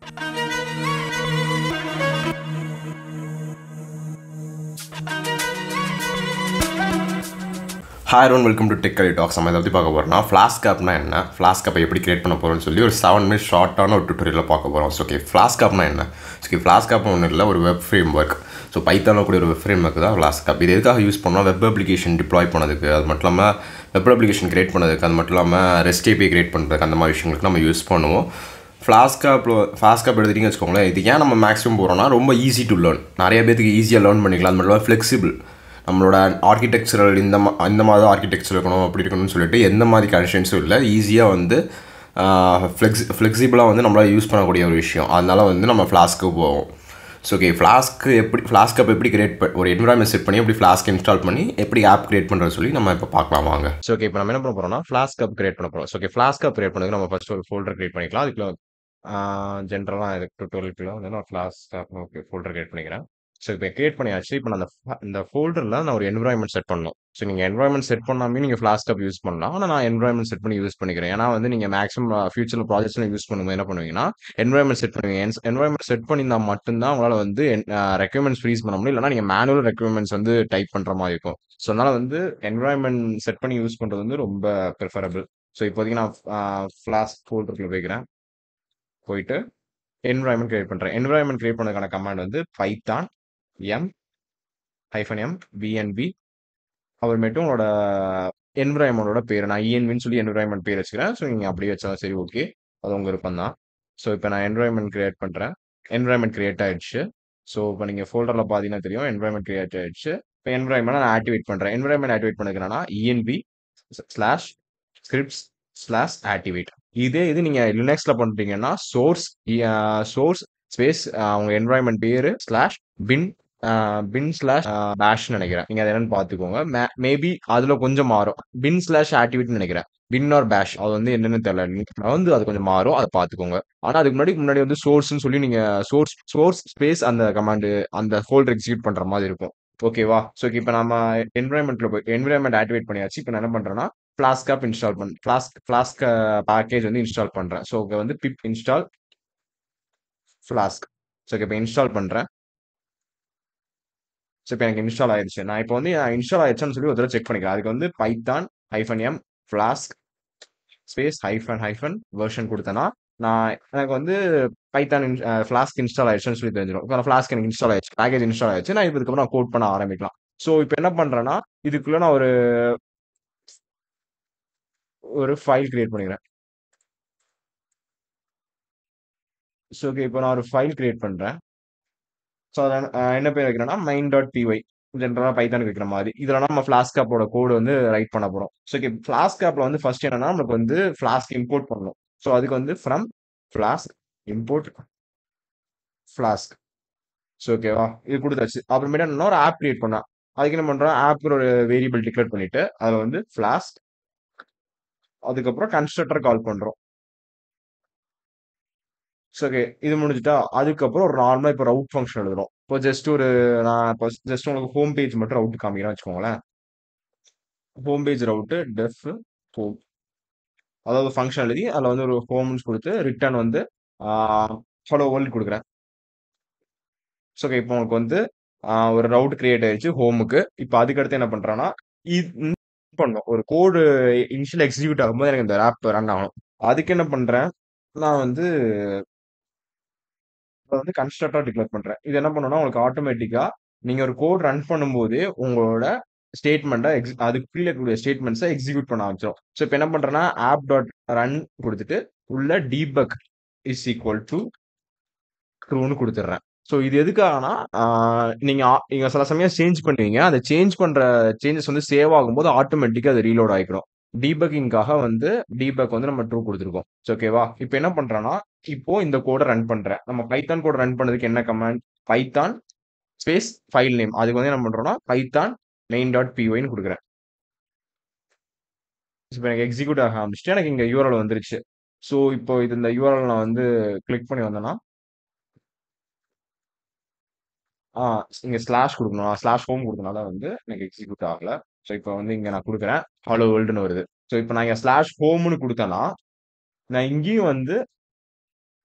Hi everyone, welcome to tech கரி talks. நம்ம இதை பற்றி பார்க்க போகிறோம்னா ஃப்ளாஸ்க் ஆப்னா என்ன, ஃப்ளாஸ்க் ஆப்பை எப்படி கிரியேட் பண்ண போகிறோம்னு சொல்லி ஒரு 7 மினிட் ஷார்ட்டான ஒரு டுட்டோரியலில் பார்க்க போகிறோம். ஸோ ஓகே, ஃப்ளாஸ்க் ஆப்னா என்ன? ஓகே, ஃப்ளாஸ்க் ஆப் ஒன்றும் இல்லை, ஒரு வெப் ஃப்ரேம் ஒர்க். ஸோ பைத்தானில் கூடிய ஒரு வெப் ஃப்ரேம் ஒர்க் தான் ஃப்ளாஸ்க் ஆப். இது எதுக்காக யூஸ் பண்ணோம்? வெப் அப்ளிகேஷன் டிப்ளாய் பண்ணதுக்கு, அது மட்டும் இல்லாமல் வெப் அப்ளிகேஷன் கிரியேட் பண்ணதுக்கு, அது மட்டும் இல்லாமல் ரெஸ்ட் ஏபிஐ கிரியேட் பண்ணுறதுக்கு, அந்த மாதிரி விஷயங்களுக்கு நம்ம யூஸ் பண்ணுவோம். ஃப்ளாஸ்க் ஆப் எடுத்துகிட்டிங்கன்னு வச்சுக்கோங்களேன், இது ஏன் நம்ம மேக்ஸிமம் போகிறோம்னா ரொம்ப ஈஸி டு லேர்ன், நிறைய பேருக்கு ஈஸியாக லேர்ன் பண்ணிக்கலாம். அது மட்டும் இல்லாமல் ஃப்ளெக்சிபிள், நம்மளோட ஆர்கிடெக்சரல் இந்த மாதிரி ஆர்கிடெக்சர் இருக்கணும் அப்படி இருக்கணும்னு சொல்லிட்டு எந்த மாதிரி கண்டிஷன்ஸும் இல்லை. ஈஸியாக வந்து ஃப்ளெக்சிபிளாக வந்து நம்மளால் யூஸ் பண்ணக்கூடிய ஒரு விஷயம். அதனால் வந்து நம்ம ஃப்ளாஸ்க்கு போவோம். ஸோ ஓகே, ஃப்ளாஸ்க் ஆப் எப்படி கிரியேட் ஒரு என்விரான்மெண்ட் செட் பண்ணி எப்படி ஃப்ளாஸ்க் இன்ஸ்டால் பண்ணி எப்படி ஆப் கிரியேட் பண்ணுறது சொல்லி நம்ம இப்போ பார்க்கலாம் வாங்க. ஸோ ஓகே, இப்போ நம்ம என்ன பண்ண போகிறோம்னா ஃப்ளாஸ்க் ஆப் கிரியேட் பண்ண போகிறோம். So okay, flask app create பண்ணதுக்கு நம்ம ஃபஸ்ட் ஒரு ஃபோல்டர் கிரியேட் பண்ணிக்கலாம். அதுக்குள்ள ஜென்ரலாக இதுக்கு டுட்டோரியலுக்குள்ள வந்து நான் flask app okay folder create பண்ணிக்கிறேன். ஸோ இப்போ கிரியேட் பண்ணியாச்சு. இப்போ நான் இந்த ஃபோல்டரில் நான் ஒரு என்விரான்மெண்ட் செட் பண்ணணும். ஸோ நீங்கள் என்விரான்மெண்ட் செட் பண்ணாமே நீங்கள் ஃப்ளாஸ்க் ஆப் யூஸ் பண்ணலாம். ஆனால் நான் என்விரான்மெண்ட் செட் பண்ணி யூஸ் பண்ணிக்கிறேன். ஏன்னா வந்து நீங்கள் மேக்ஸிமம் ஃபியூச்சரில் ப்ராஜெக்ட்ஸ்லாம் யூஸ் பண்ணும்போது என்ன பண்ணுவீங்கன்னா என்விரான்மெண்ட் செட் பண்ணுவீங்க. என்விரான்மெண்ட் செட் பண்ணியிருந்தால் மட்டும்தான் உங்களால் வந்து ரெக்யர்மெண்ட்ஸ் ஃப்ரீஸ் பண்ண முடியும். இல்லைனா நீங்கள் மேனுவல் ரெக்யர்மெண்ட்ஸ் வந்து டைப் பண்ணுற மாதிரி இருக்கும். ஸோ அதனால் வந்து என்விரான்மெண்ட் செட் பண்ணி யூஸ் பண்ணுறது வந்து ரொம்ப ப்ரிஃபரபிள். ஸோ இப்போதைக்கு நான் ஃப்ளாஸ்க் ஃபோல்டருக்குள்ள போயிட்டு என்விரான்மெண்ட் கிரியேட் பண்ணுறேன். என்விரான்மெண்ட் கிரியேட் பண்ணதுக்கான கமாண்ட் வந்து பைத்தான் -m -vnv அப்புறமேட்டு உங்களோட என்விரான்மெண்டோட பேர் நான் இஎன்வின்னு சொல்லி என்விரான்மெண்ட் பேர் வச்சுக்கிறேன். ஸோ நீங்கள் அப்படியே வச்சாலும் சரி, ஓகே, அது உங்கள் விருப்பம் தான். ஸோ இப்போ நான் என்விரான்மெண்ட் கிரியேட் பண்ணுறேன். என்விரான்மெண்ட் கிரியேட் ஆயிடுச்சு. ஸோ இப்போ நீங்கள் ஃபோல்டரில் பார்த்தீங்கன்னா தெரியும் என்விரான்மெண்ட் கிரியேட் ஆயிடுச்சு. இப்போ என்விரான்மெண்ட் நான் ஆக்டிவேட் பண்ணுறேன். என்விரான்மெண்ட் ஆக்டிவேட் பண்ணுறதுனா env/scripts/activate. இது நீங்கள் லினக்ஸில் பண்ணுறீங்கன்னா சோர்ஸ் ஸ்பேஸ் உங்கள் என்விரான்மெண்ட் பேர் /bin பேஷ்னு நினைக்கிறேன். நீங்க அதை என்னன்னு பாத்துக்கோங்க. மேபி அதுல கொஞ்சம் மாறும். bin/activity நினைக்கிறேன். பின் ஆர் பேஷ் அது வந்து என்னன்னு தெரியல. வந்து அது கொஞ்சம் மாறும், அதை பாத்துக்கோங்க. ஆனா அதுக்கு முன்னாடி வந்து சோர்ஸ்னு சொல்லி நீங்க சோர்ஸ் ஸ்பேஸ் அந்த கமாண்ட் அந்த ஃபோல்டர் எக்ஸிக்யூட் பண்ற மாதிரி இருக்கும். ஓகேவா? ஸோ இப்போ நம்ம என்விரான்மெண்ட் ஆக்டிவேட் பண்ணியாச்சு. இப்போ நான் என்ன பண்றேன்னா flask app install flask package வந்து இன்ஸ்டால் பண்றேன். ஸோ வந்து பிப் இன்ஸ்டால் ஃப்ளாஸ்க். ஸோ இப்போ இன்ஸ்டால் பண்றேன். ஸோ இப்போ எனக்கு இன்ஸ்டால் ஆயிடுச்சு. நான் இப்போ வந்து இன்ஸ்டால் ஆயிடுச்சான்னு சொல்லி ஒரு தடவை செக் பண்ணிக்கிறேன். அதுக்கு வந்து Python -m flask space hyphen version கொடுத்தேன்னா எனக்கு வந்து பைத்தான் ஃப்ளாஸ்க் இன்ஸ்டால் ஆயிடுச்சுன்னு சொல்லி தெரிஞ்சிடும். இப்போ ஃப்ளாஸ்க் எனக்கு இன்ஸ்டால் ஆயிடுச்சு, பேக்கேஜ் இன்ஸ்டால் ஆயிடுச்சு. நான் இதுக்கப்புறம் நான் கோட் பண்ண ஆரம்பிக்கலாம். ஸோ இப்போ என்ன பண்றேன்னா இதுக்குள்ள நான் ஒரு ஃபைல் கிரியேட் பண்ணிக்கிறேன். ஸோ ஓகே, இப்போ நான் ஒரு ஃபைல் கிரியேட் பண்றேன். ஸோ அதை என்ன பேர் வைக்கிறேன்னா main.py, ஜென்ரலாக பைத்தானுக்கு வைக்கிற மாதிரி. இதில் நம்ம ஃப்ளாஸ்க் ஆப்போட கோடு வந்து ரைட் பண்ண போகிறோம். ஸோ ஓகே, ஃப்ளாஸ்க் ஆப்பில் வந்து ஃபர்ஸ்ட் என்னன்னா நமக்கு வந்து ஃப்ளாஸ்க் இம்போர்ட் பண்ணணும். ஸோ அதுக்கு வந்து from flask import flask. So ஓகேவா, இது கொடுத்தாச்சு. அப்புறமேட்டு என்ன ஒரு ஆப் கிரியேட் பண்ணா அதுக்கு என்ன பண்றோம், ஆப்க்கு ஒரு வேரியபிள் டிக்ளேர் பண்ணிட்டு அதில் வந்து ஃப்ளாஸ்க், அதுக்கப்புறம் கன்ஸ்ட்ரக்டர் கால் பண்றோம். ஸோ ஓகே, இது முடிஞ்சுட்டா அதுக்கப்புறம் ஒரு நார்மலாக இப்போ ரவுட் ஃபங்க்ஷன் எழுதுறோம். இப்போ நான் இப்போ ஜஸ்ட் உங்களுக்கு ஹோம் பேஜ் மட்டும் ரவுட் காமிக்கிறேன் வச்சுக்கோங்களேன். ஹோம் பேஜ் ரவுட்டு டெஃப் ஹோம், அதாவது ஃபங்க்ஷன் எழுதி அதில் வந்து ஒரு ஹோம்னு கொடுத்து ரிட்டர்ன் வந்து ஹலோ வேர்ல்டு கொடுக்குறேன். ஸோ ஓகே, இப்போ உங்களுக்கு வந்து ஒரு ரவுட் கிரியேட் ஆயிடுச்சு ஹோமுக்கு. இப்போ அதுக்கடுத்து என்ன பண்றேன்னா இது பண்ணும் ஒரு கோடு இனிஷியல் எக்ஸிக்யூட் ஆகும்போது எனக்கு இந்த ஆப் ரன் ஆகணும். அதுக்கு என்ன பண்றேன், நான் வந்து கன்ஸ்ட்ரக்டர் டிக்ளேர் பண்றேன். இது என்ன பண்ணுன்னா உங்களுக்கு ஆட்டோமேட்டிக்கா நீங்க ஒரு கோட் ரன் பண்ணும்போது உங்களோட ஸ்டேட்மெண்ட்டை அதுக்கு கீழே இருக்கக்கூடிய ஸ்டேட்மெண்ட்ஸை எக்ஸிக்யூட் பண்ண ஆரம்பிச்சிடும். ஸோ இப்போ என்ன பண்றேன்னா app.run கொடுத்துட்டு உள்ள debug இஸ் ஈக்குவல் டு ட்ரூன்னு கொடுத்துட்றேன். ஸோ இது எதுக்காகனா நீங்க சில சமயம் சேஞ்ச் பண்ணுவீங்க. அதை சேஞ்ச் பண்ற சேஞ்சஸ் வந்து சேவ் ஆகும்போது ஆட்டோமேட்டிக்கா அது ரீலோட் ஆகிக்கிறோம். டீபக்கிங்காக வந்து டீபக் வந்து நம்ம ட்ரூ கொடுத்துருக்கோம். ஸோ ஓகேவா, இப்போ என்ன பண்றேன்னா இப்போ இந்த கோடை ரன் பண்றேன். நம்ம பைத்தான் கோட் ரன் பண்ணதுக்கு என்ன command, Python space file name, அதுக்கு வந்து என்ன பண்றோம்னா பைத்தான் main.pyன்னு கொடுக்குறேன். இப்போ எனக்கு எக்ஸிக்யூட் ஆக ஆரம்பிச்சுட்டு எனக்கு இங்க யூஆர்எல் வந்துருச்சு. ஸோ இப்போ இந்த யூஆர்எல் நான் வந்து கிளிக் பண்ணி வந்தேன்னா இங்க ஸ்லாஷ் கொடுக்கணும், ஸ்லாஷ் ஹோம் கொடுத்தனால வந்து எனக்கு எக்ஸிக்யூட் ஆகல. ஸோ இப்போ வந்து இங்க நான் கொடுக்குறேன் ஹலோ வேர்ல்டுன்னு வருது. ஸோ இப்போ நான் இங்க ஸ்லாஷ் ஹோம்னு கொடுத்தேன்னா நான் இங்கேயும் வந்து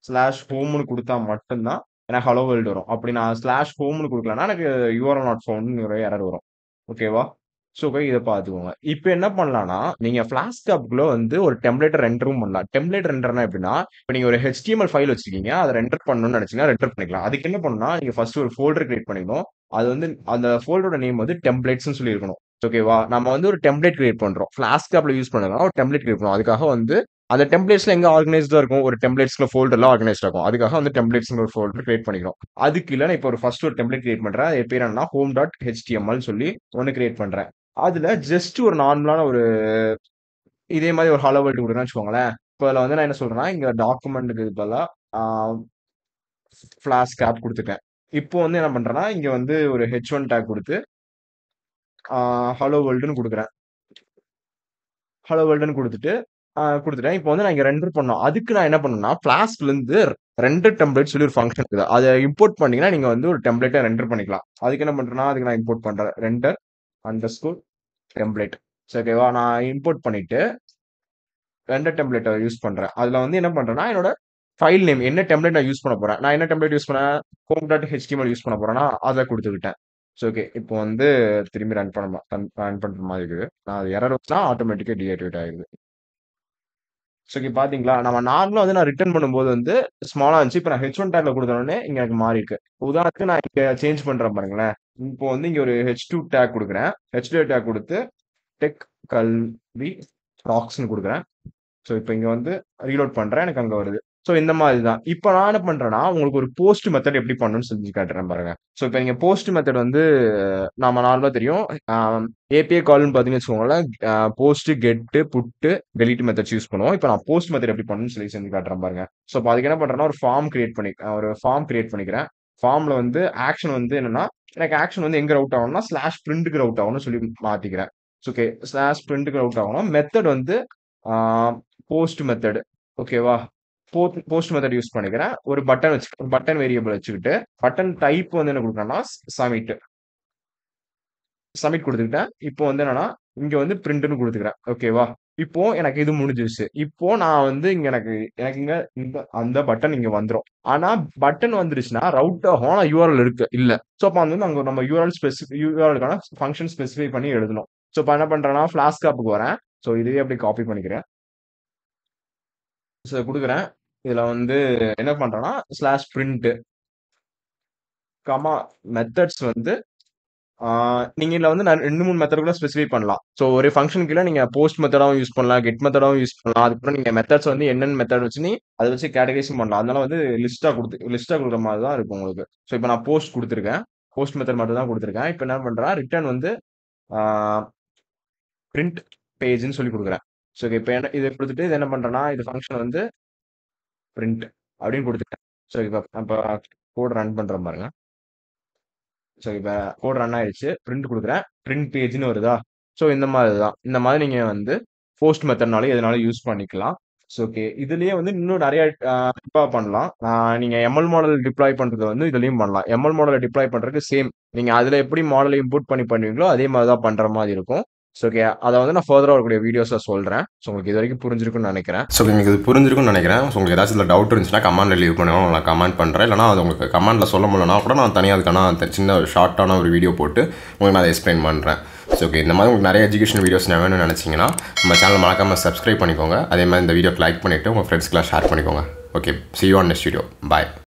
ஸ்லாஷ் ஹோம்னு கொடுத்தா மட்டும்தான் எனக்கு ஹலோ வேர்ல்டு வரும். அப்படி நான் ஸ்லாஷ் ஹோம்னு கொடுக்கலன்னா எனக்கு யூஆர்எல் நாட் ஃபவுண்ட்னு ஒரு எரர் வரும். ஓகேவா? ஸோ இதை பார்த்துக்கோங்க. இப்போ என்ன பண்ணலாம்னா நீங்க ஃபிளாஸ்க் ஆப்குள்ள வந்து ஒரு டெம்ப்ளேட்டை ரெண்டரும் பண்ணலாம். டெம்ப்ளேட் ரெண்டர்னா எப்படின்னா, இப்போ நீங்க ஒரு HTML ஃபைல் வச்சிருக்கீங்க, அதை ரெண்டர் பண்ணணும்னு நினைச்சீங்கன்னா ரெண்டர் பண்ணிக்கலாம். அதுக்கு என்ன பண்ணணும்னா நீங்க ஃபர்ஸ்ட் ஒரு ஃபோல்டர் கிரியேட் பண்ணிக்கணும். அது வந்து அந்த ஃபோல்டரோட நேம் வந்து டெம்ப்ளேட்ஸ்னு சொல்லி இருக்கணும். ஓகேவா? நம்ம வந்து ஒரு டெம்ப்ளேட் கிரியேட் பண்றோம். ஃபிளாஸ்க் ஆப்ல யூஸ் பண்ணதுனால ஒரு டெம்ப்ளேட் கிரியேட் பண்ணுவோம். அதுக்காக வந்து அந்த டெம்ப்ளேட்ஸ்ல எங்க ஆர்கனைஸ்டா இருக்கும், ஒரு டெம்ப்ளேட்ஸ்ல ஃபோல்டர்லாம் ஆர்கனைஸ்டா இருக்கும். அதுக்காக வந்து டெம்ப்ளேட்ஸ்னு ஒரு ஃபோல்டர் கிரியேட் பண்ணிக்கிறோம். அதுக்கு இல்ல நான் இப்போ ஒரு ஃபர்ஸ்ட் ஒரு டெம்ப்ளேட் கிரியேட் பண்றேன். அது பேர் என்னன்னா home.html சொல்லி ஒன்னு கிரியேட் பண்றேன். அதுல ஜஸ்ட் ஒரு நார்மலான ஒரு இதே மாதிரி ஒரு ஹலோ வேர்ல்டு கொடுக்குறேன்னு வச்சுக்கோங்களேன். இப்போ அதில் வந்து நான் என்ன சொல்றேன்னா இங்க டாக்குமெண்ட்டுக்கு பதிலாக ஃபிளாஸ்க் ஆப் கொடுத்துட்டேன். இப்போ வந்து என்ன பண்றேன்னா இங்க வந்து ஒரு H1 டேக் கொடுத்து ஹலோ வேர்ல்டுன்னு கொடுக்குறேன். ஹலோ வேர்ல்டுன்னு கொடுத்துட்டேன். இப்போ வந்து நான் இங்க ரெண்டர் பண்ணோம். அதுக்கு நான் என்ன பண்ணேன்னா ஃபிளாஸ்க்ல இருந்து ரெண்டர் டெம்ப்ளேட் சொல்லி ஒரு ஃபங்க்ஷன் இருக்குது. அதை இம்போர்ட் பண்ணீங்கன்னா நீங்க வந்து ஒரு டெம்ப்ளேட்டை ரெண்டர் பண்ணிக்கலாம். அதுக்கு என்ன பண்றேன்னா அதுக்கு நான் இம்போர்ட் பண்றேன் ரெண்டர் அண்டர்ஸ்கோர் டெம்ப்ளேட். ஓகேவா? நான் இம்போர்ட் பண்ணிட்டு ரெண்டர் டெம்ப்ளேட்டை யூஸ் பண்றேன். அதுல வந்து என்ன பண்றேன்னா என்னோட ஃபைல் நேம் என்ன டெம்ப்ளேட் நான் யூஸ் பண்ண போறேன். நான் என்ன டெம்ப்ளேட் யூஸ் பண்ணேன், home.html யூஸ் பண்ண போறேன்னா அதை கொடுத்துக்கிட்டேன். ஓகே. இப்போ வந்து திரும்பி ரன் பண்ற மாதிரி இருக்குது. நான் அது எரர் வச்சா ஆட்டோமேட்டிக்கா டீஆக்டிவேட் ஆயிடுது. ஓகே. பாத்தீங்களா? நம்ம நார்மலா வந்து நான் ரிட்டர்ன் பண்ணும்போது வந்து ஸ்மாலா இருந்துச்சு. இப்போ நான் H1 டேக்ல கொடுத்த உடனே இங்க எனக்கு மாறி இருக்கு. உதாரணத்துக்கு நான் இங்க சேஞ்ச் பண்றேன் பாருங்களேன். இப்போ வந்து இங்க ஒரு H2 டேக் கொடுக்குறேன். H2 டேக் கொடுத்து டெக் கல்வி ராக்ஸ்னு கொடுக்குறேன். ஸோ இப்போ இங்க வந்து ரீலோட் பண்றேன். எனக்கு அங்க வருது. ஸோ இந்த மாதிரி தான். இப்போ நான் என்ன பண்றேன்னா உங்களுக்கு ஒரு போஸ்ட் மெத்தட் எப்படி பண்ணணும்னு செஞ்சு காட்டுறேன் பாருங்க. ஸோ இப்போ நீங்க போஸ்ட் மெத்தட் வந்து நாம நார்மலா தெரியும். ஏபிஐ கால்னு பார்த்தீங்கன்னு வச்சுக்கோங்களேன். போஸ்ட், கெட்டு, புட்டு, டெலிட் மெத்தட்ஸ் யூஸ் பண்ணுவோம். இப்போ நான் போஸ்ட் மெத்தட் எப்படி பண்ணணும்னு சொல்லி செஞ்சு காட்டுறேன் பாருங்க. ஸோ இப்போ அதுக்கு என்ன பண்றேன்னா ஒரு ஃபார்ம் கிரியேட் பண்ணிக்கிறேன். ஃபார்ம்ல வந்து ஆக்ஷன் வந்து என்னன்னா எனக்கு ஆக்ஷன் வந்து எங்க ரவுட் ஆகணும்னா ஸ்லாஷ் பிரிண்ட்டுக்கு ரவுட் ஆகணும்னு சொல்லி மாத்திக்கிறேன். ஓகே. ஸ்லாஷ் பிரிண்ட்டுக்கு ரவுட் ஆகணும். மெத்தட் வந்து போஸ்ட் மெத்தட். ஓகேவா? போஸ்ட் மெத்தட் யூஸ் பண்ணிக்கிறேன். ஒரு பட்டன் வேரியபிள் வச்சுக்கிட்டு பட்டன் டைப் வந்து என்ன கொடுக்குறேன்னா சப்மிட் கொடுத்துக்கிட்டேன். இப்போ வந்து என்னன்னா இங்க வந்து பிரிண்ட்னு கொடுத்துக்கிறேன். ஓகேவா? இப்போ எனக்கு இது முடிஞ்சிருச்சு. இப்போ நான் வந்து இங்க எனக்கு எனக்கு இங்க அந்த பட்டன் இங்க வந்துரும். ஆனா பட்டன் வந்துருச்சுன்னா ரவுட் ஆகும். ஆனா யூஆர்எல் இருக்கு இல்ல. ஸோ அப்போ வந்து அங்க நம்ம யூஆர்எலுக்கான ஃபங்க்ஷன் ஸ்பெசிஃபை பண்ணி எழுதணும். ஸோ இப்போ என்ன பண்றேன்னா ஃபிளாஸ்க் ஆப்புக்கு வரேன். ஸோ இதையே அப்படி காப்பி பண்ணிக்கிறேன். ஸோ கொடுக்குறேன். இதுல வந்து என்ன பண்றேன்னா ஸ்லாஷ் பிரிண்ட் கமா மெத்தட்ஸ் வந்து நீங்க இதுல வந்து 2-3 மெத்தட் கூட ஸ்பெசிஃபை பண்ணலாம். ஸோ ஒரு ஃபங்க்ஷன் கீழ நீங்க போஸ்ட் மெத்தடாவும் யூஸ் பண்ணலாம், கெட் மெத்தடாவும் யூஸ் பண்ணலாம். அதுக்கப்புறம் நீங்க மெத்தட்ஸ் வந்து என்னென்ன மெத்தட் வச்சு அதை வச்சு கேட்டகரைஸும் பண்ணலாம். அதனால வந்து லிஸ்டா கொடுக்குற மாதிரி தான் இருக்கும் உங்களுக்கு. ஸோ இப்போ நான் போஸ்ட் கொடுத்துருக்கேன். போஸ்ட் மெத்தட் மட்டும் தான் கொடுத்துருக்கேன். இப்போ என்ன பண்றேன் ரிட்டர்ன் வந்து பிரிண்ட் பேஜ்னு சொல்லி கொடுக்குறேன். ஸோ இப்போ என்ன இதை கொடுத்துட்டு இது என்ன பண்றேன்னா இது ஃபங்க்ஷன் வந்து பிரிண்ட் அப்படின்னு கொடுத்துட்டேன். ஸோ இப்போ கோட் ரன் பண்ற பாருங்க. ஸோ இப்போ கோட் ரன் ஆயிடுச்சு. பிரிண்ட் கொடுக்குறேன். பிரிண்ட் பேஜ்னு வருதா? ஸோ இந்த மாதிரி தான். இந்த மாதிரி நீங்க வந்து போஸ்ட் மெத்தட்னாலும் எதனாலும் யூஸ் பண்ணிக்கலாம். So okay. இதுலயே வந்து இன்னும் நிறைய பண்ணலாம். நீங்க எம்எல் மாடல் டிப்ளாய் பண்றது வந்து இதுலயும் பண்ணலாம். எம்எல் மாடலை டிப்ளாய் பண்றதுக்கு சேம் நீங்க அதுல எப்படி மாடலை இம்போர்ட் பண்ணுவீங்களோ அதே மாதிரி தான் பண்ற மாதிரி இருக்கும். So okay. அதை வந்து நான் ஃபர்தரா வரக்கூடிய வீடியோஸை சொல்றேன். ஸோ உங்களுக்கு இது வரைக்கும் புரிஞ்சிருக்கும்னு நினைக்கிறேன். ஸோ உங்களுக்கு இது புரிஞ்சிருக்கும்னு நினைக்கிறேன். ஸோ உங்களுக்கு ஏதாச்சும் இதில் டவுட் இருந்துச்சுன்னா கமெண்ட்ல லீவ் பண்ணுங்க. நான் கமெண்ட் பண்ணுறேன். இல்லைனா அது உங்களுக்கு கமெண்ட்டில் சொல்ல முடியலனா கூட நான் தனியாக அதுக்கான சின்ன ஷார்ட்டான ஒரு வீடியோ போட்டு உங்களுக்கு நான் அதை எக்ஸ்பிளைன் பண்ணுறேன். So okay. இந்த மாதிரி உங்களுக்கு நிறைய எஜுகேஷன் வீடியோஸ் நான் வேணும்னு நினச்சிங்கன்னா நம்ம சேனல் மறக்காமல் சப்ஸ்கிரைப் பண்ணிக்கோங்க. அதே மாதிரி இந்த வீடியோக்கு லைக் பண்ணிவிட்டு உங்கள் ஃப்ரெண்ட்ஸ்க்கெலாம் ஷேர் பண்ணிக்கோங்க. Okay. see you on next video. Bye.